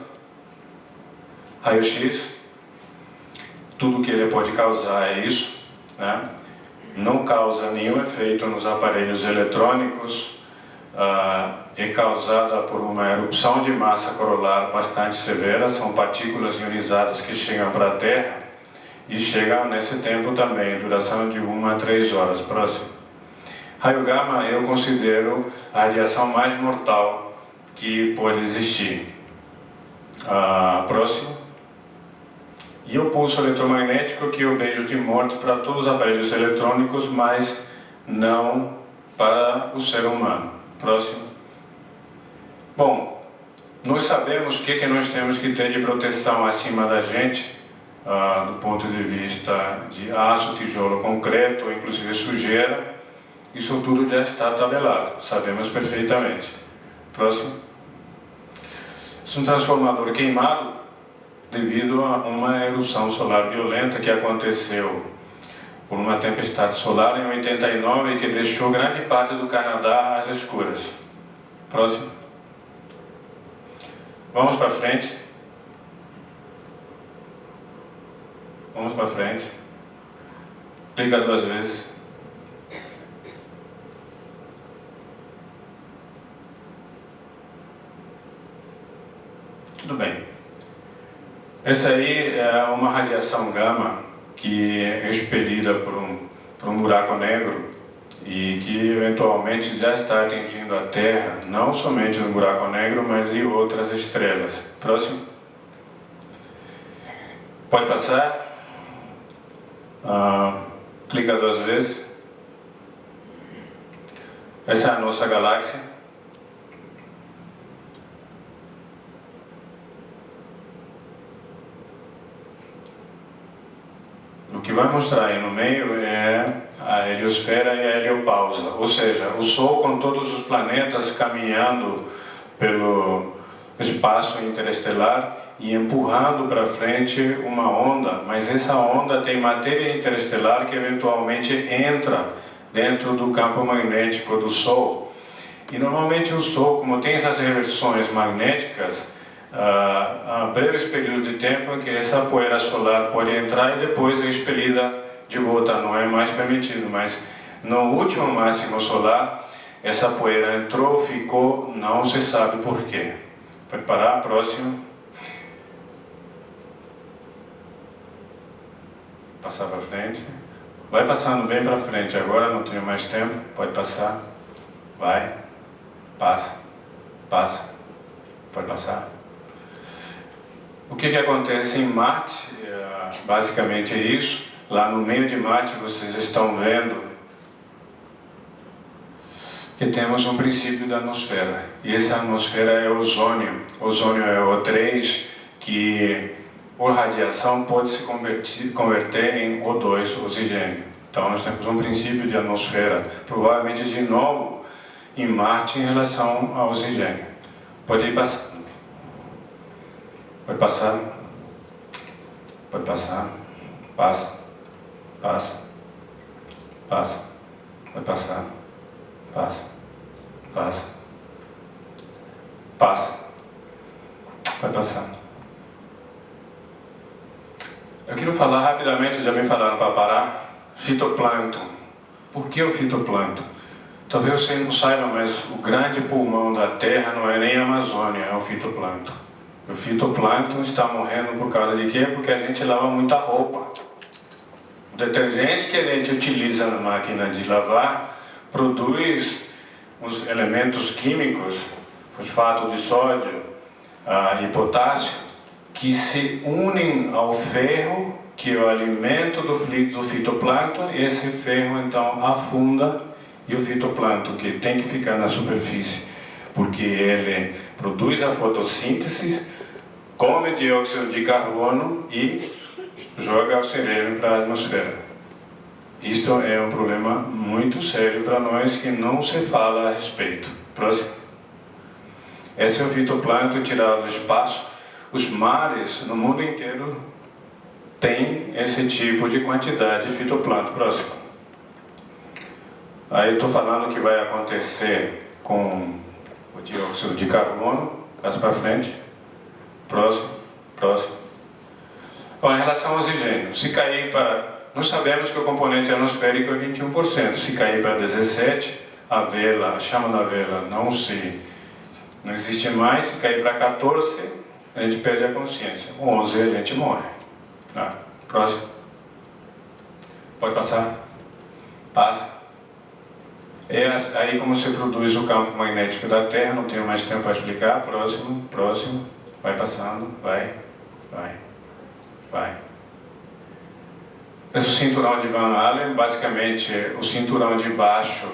Raio-X. Tudo que ele pode causar é isso, né? Não causa nenhum efeito nos aparelhos eletrônicos, é causada por uma erupção de massa corolar bastante severa, são partículas ionizadas que chegam para a Terra e chegam nesse tempo também, duração de 1 a 3 horas. Próximo. Raio gama eu considero a radiação mais mortal que pode existir. Próximo. E o pulso eletromagnético, que eu vejo de morte para todos os aparelhos eletrônicos, mas não para o ser humano. Próximo. Bom, nós sabemos o que nós temos que ter de proteção acima da gente, do ponto de vista de aço, tijolo, concreto, inclusive sujeira. Isso tudo já está tabelado, sabemos perfeitamente. Próximo. Isso é um transformador queimado devido a uma erupção solar violenta que aconteceu por uma tempestade solar em 89 e que deixou grande parte do Canadá às escuras. Próximo. Vamos para frente. Vamos para frente. Clica 2 vezes. Tudo bem. Essa aí é uma radiação gama que é expelida por um buraco negro e que eventualmente já está atingindo a Terra, não somente no buraco negro, mas em outras estrelas. Próximo. Pode passar. Clica 2 vezes. Essa é a nossa galáxia. O que vai mostrar aí no meio é a heliosfera e a heliopausa, ou seja, o Sol com todos os planetas caminhando pelo espaço interestelar e empurrando para frente uma onda, mas essa onda tem matéria interestelar que eventualmente entra dentro do campo magnético do Sol. E normalmente o Sol, como tem essas reversões magnéticas, há breves períodos de tempo em que essa poeira solar pode entrar e depois é expelida de volta, não é mais permitido, mas no último máximo solar, essa poeira entrou, ficou, não se sabe por quê. Pode parar, próximo. Passar para frente. Vai passando bem para frente agora, não tenho mais tempo. Pode passar. Vai. Passa. Passa. Pode passar. O que acontece em Marte? Basicamente é isso. Lá no meio de Marte vocês estão vendo que temos um princípio da atmosfera. E essa atmosfera é o ozônio. O ozônio é o O3, que por radiação pode se converter em O2, oxigênio. Então nós temos um princípio de atmosfera, provavelmente de novo em Marte em relação ao oxigênio. Pode ir passando. Pode passar. Pode passar. Passa. Passa. Passa. Pode passar. Passa. Passa. Passa. Vai passar. Eu quero falar rapidamente, já me falaram para parar, fitoplâncton. Por que o fitoplâncton? Talvez você não saiba, mas o grande pulmão da Terra não é nem a Amazônia, é o fitoplâncton. O fitoplâncton está morrendo por causa de quê? Porque a gente lava muita roupa. O detergente que a gente utiliza na máquina de lavar produz os elementos químicos, fosfato de sódio e potássio, que se unem ao ferro, que é o alimento do fitoplâncton, e esse ferro então afunda, e o fitoplâncton, que tem que ficar na superfície, porque ele produz a fotossíntese, come dióxido de carbono e joga oxigênio para a atmosfera. Isto é um problema muito sério para nós que não se fala a respeito. Próximo. Esse é o fitoplâncton tirado do espaço. Os mares no mundo inteiro têm esse tipo de quantidade de fitoplâncton. Próximo. Aí eu estou falando que vai acontecer com o dióxido de carbono. Passa para frente. Próximo. Próximo. Bom, em relação ao oxigênio, se cair para... Nós sabemos que o componente atmosférico é 21%. Se cair para 17%, a chama da vela não existe mais. Se cair para 14%, a gente perde a consciência. 11% a gente morre. Próximo. Pode passar. Passa. É aí como se produz o campo magnético da Terra. Não tenho mais tempo para explicar. Próximo. Próximo. Vai passando. Vai. Vai. Vai. Esse cinturão de Van Allen, basicamente, o cinturão de baixo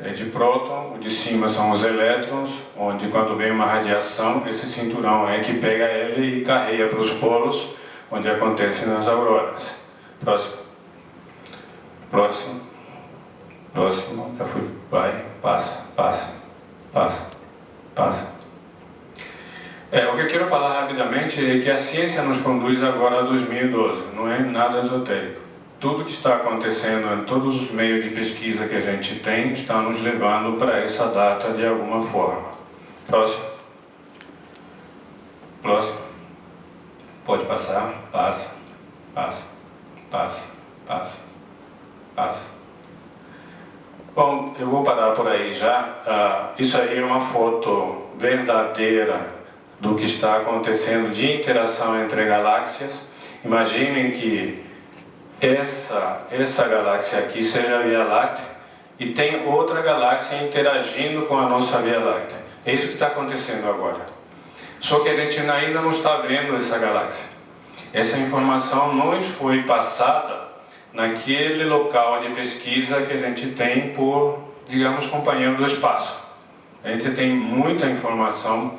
é de próton, o de cima são os elétrons, onde quando vem uma radiação, esse cinturão é que pega ele e carrega para os polos, onde acontece nas auroras. Próximo. Próximo. Próximo. Já fui. Vai. Passa. Passa. Passa. Passa. O que eu quero falar rapidamente é que a ciência nos conduz agora a 2012, não é nada esotérico. Tudo que está acontecendo em todos os meios de pesquisa que a gente tem está nos levando para essa data de alguma forma. Próximo. Próximo. Pode passar. Passa. Passa. Passa. Passa. Passa. Bom, eu vou parar por aí já. Isso aí é uma foto verdadeira do que está acontecendo de interação entre galáxias. Imaginem que essa galáxia aqui seja a Via Láctea e tem outra galáxia interagindo com a nossa Via Láctea. É isso que está acontecendo agora. Só que a gente ainda não está vendo essa galáxia. Essa informação não foi passada naquele local de pesquisa que a gente tem por, digamos, companheiro do espaço. A gente tem muita informação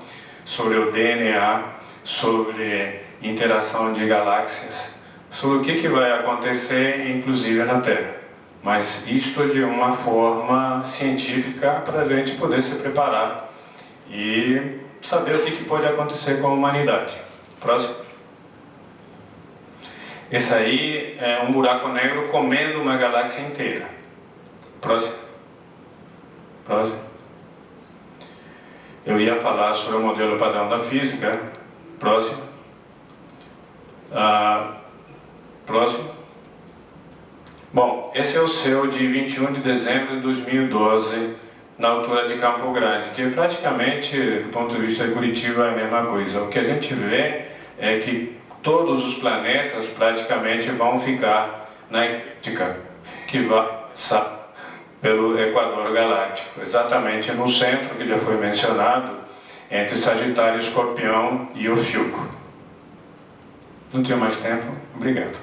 sobre o DNA, sobre interação de galáxias, sobre o que vai acontecer, inclusive na Terra. Mas isto de uma forma científica para a gente poder se preparar e saber o que pode acontecer com a humanidade. Próximo. Esse aí é um buraco negro comendo uma galáxia inteira. Próximo. Próximo. Eu ia falar sobre o modelo padrão da física. Próximo. Próximo. Bom, esse é o seu de 21 de dezembro de 2012, na altura de Campo Grande, que praticamente, do ponto de vista de Curitiba, é a mesma coisa. O que a gente vê é que todos os planetas praticamente vão ficar na eclíptica, que vai pelo Equador Galáctico, exatamente no centro, que já foi mencionado, entre Sagitário, Escorpião e Ofiuco. Não tenho mais tempo. Obrigado.